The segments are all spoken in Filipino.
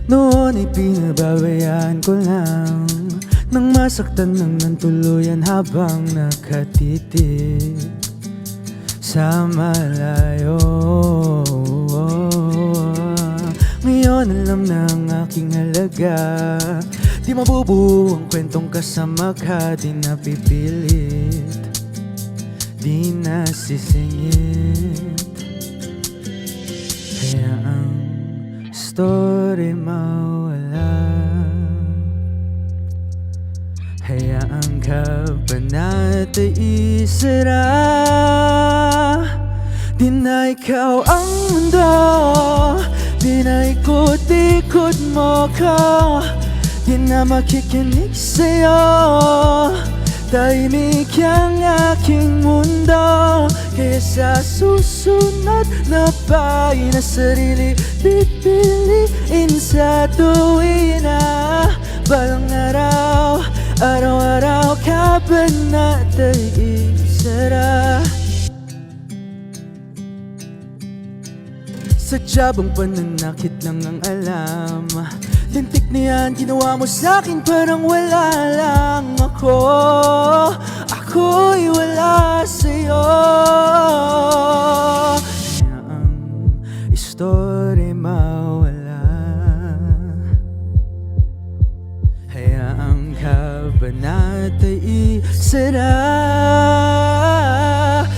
Noon ay pinababayaan ko lang nang masaktan ng tuluyan habang nakatitig sa malayo. Ngayon alam na ang aking halaga. Di mabubuo ang kwentong kasama ka. Di napipilit, di nasisingit. Kaya ang story mawala. Hayaan ka ba natin isara? Di na ikaw ang mundo, di na ikot-ikot mo ko, di na makikinig sa'yo. Tahimik ang aking mundo, kaya sa susunod na bahay na sarili pipiliin sa tuwin na balang araw. Araw-araw ka ba natin isara? Sadya bang pananakit lang ang alam? Lintik na yan, ginawa mo sa'kin parang wala lang ako. Ako'y wala sa'yo. Kaya ang story mawala. Hayaan ka ba natin isara?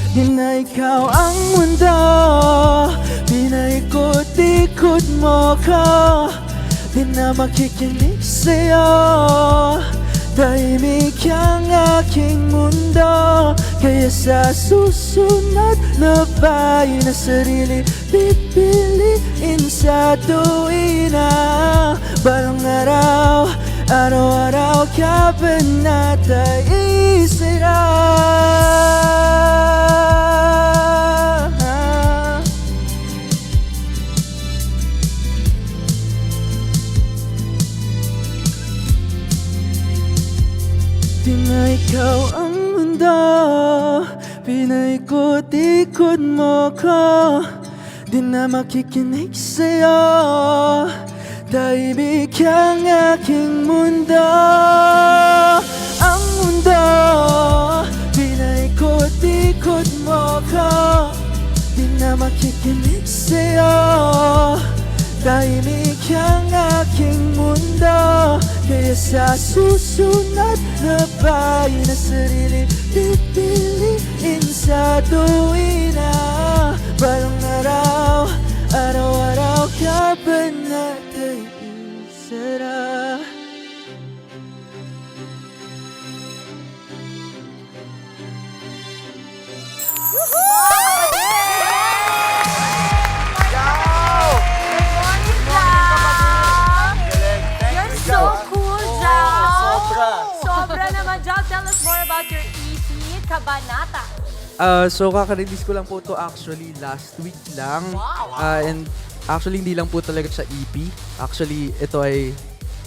Di na ikaw ang mundo, di na ikot-ikot mo ko, di na makikinig sa'yo. Tahimik ang aking mundo, kaya sa susunod na bahay na sarili pipiliin sa tuwin na balang araw. Araw-araw ka ba natin isara? Di na ikaw ang mundo, pinaikot-ikot mo ko, di na makikinig sa'yo. Tahimik ang aking mundo, ang mundo, pinaikot-ikot mo ko, di na makikinig sa'yo. Tahimik ang aking mundo, kaya sa susunod na bahay na sarili pipiliin sa tuwin na balang araw. Araw-araw ka ba natin isara? You're so cool, Jao. Sobra. Sobra naman, Jao. Tell us more about your EP, Kabanata. So kaka-release ko lang po to actually last week lang. And actually hindi lang po talaga siya EP. Actually ito ay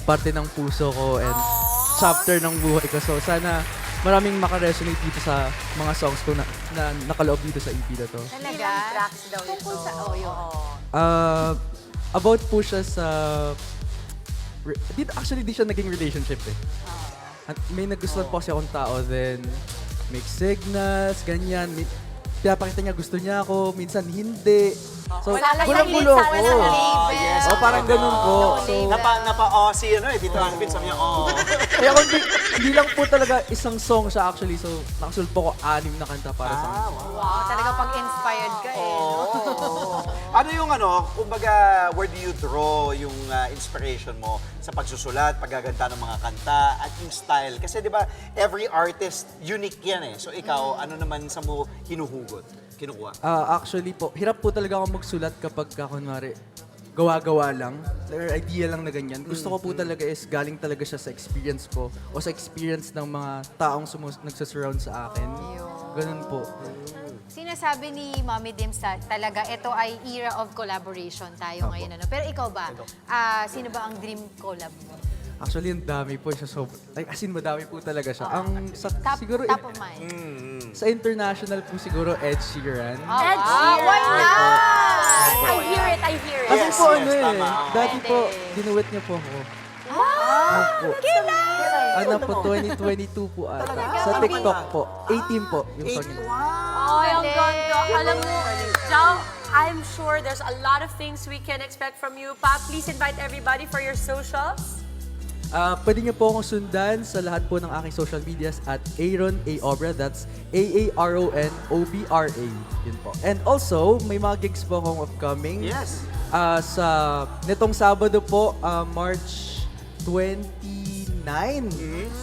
parte ng puso ko and chapter ng buhay ko. So sana maraming makaresonate dito sa mga songs ko na nakaloob dito sa EP na to. Talaga? Ilang tracks daw Tungkol ito? sa, yun. About po siya sa... Actually di siya naging relationship eh. At may nagustuhan po kasi akong tao, then mixed signals, ganyan. Pinapakita niya gusto niya ako, minsan hindi. So, Wala lang gulo-gulo sa ako. yes. Oh, parang ganun po. So, Napa-Aussie ano eh, dito Alvin, sabi niya, kaya kung hindi lang po talaga isang song siya actually. So, nakasul po ko 6 na kanta para sa akin. Wow, talaga pag-inspired ka eh. Ano yung kumbaga, where do you draw yung inspiration mo sa pagsusulat, paggaganta ng mga kanta, at yung style? Kasi di ba, every artist, unique yan eh. So ikaw, ano naman sa mo hinuhugot, kinukuha? Actually po, hirap po talaga ako magsulat kapag kunwari gawa-gawa lang, or idea lang na ganyan. Gusto ko po talaga is galing talaga siya sa experience ko o sa experience ng mga taong nagsasurround sa akin. Ganun po. Sinasabi ni Mommy Dims talaga ito ay era of collaboration tayo ngayon. Ano? Pero ikaw ba? Sino ba ang dream collab mo? Actually, ang dami po siya. As in, madami po talaga siya. Ang siguro Top of mind. sa international po siguro Ed Sheeran. Ed Sheeran! Why not? I hear it, I hear it. Kasi Yes, po yes, ano eh, tama. dati po, dinuwit niya po ako. Ano po, 2022 po ata. Sa TikTok po. 18 po yung song niya. Oh, ang ganda. Alam mo, Jao, I'm sure there's a lot of things we can expect from you. Pa, please invite everybody for your socials. Pwede niyo po akong sundan sa lahat po ng aking social medias at Aaron A. Obra. That's AARONOBRA. Yun po. And also, may mga gigs po akong upcoming. Yes. Sa nitong Sabado po, March 29.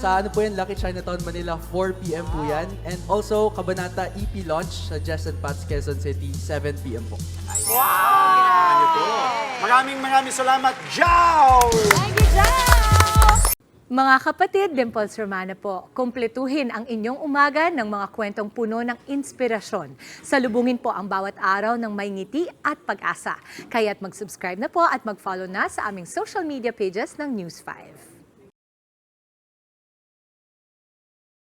Sa ano po yan, Lucky Chinatown, Manila, 4 p.m. po yan. And also, Kabanata EP launch sa Jess and Pat's Quezon City, 7 p.m. po. Maraming salamat, Jao! Thank you, Jao! Mga kapatid, Dimples Romana po, kumpletuhin ang inyong umaga ng mga kwentong puno ng inspirasyon. Salubungin po ang bawat araw ng may ngiti at pag-asa. Kaya't mag-subscribe na po at mag-follow na sa aming social media pages ng News 5.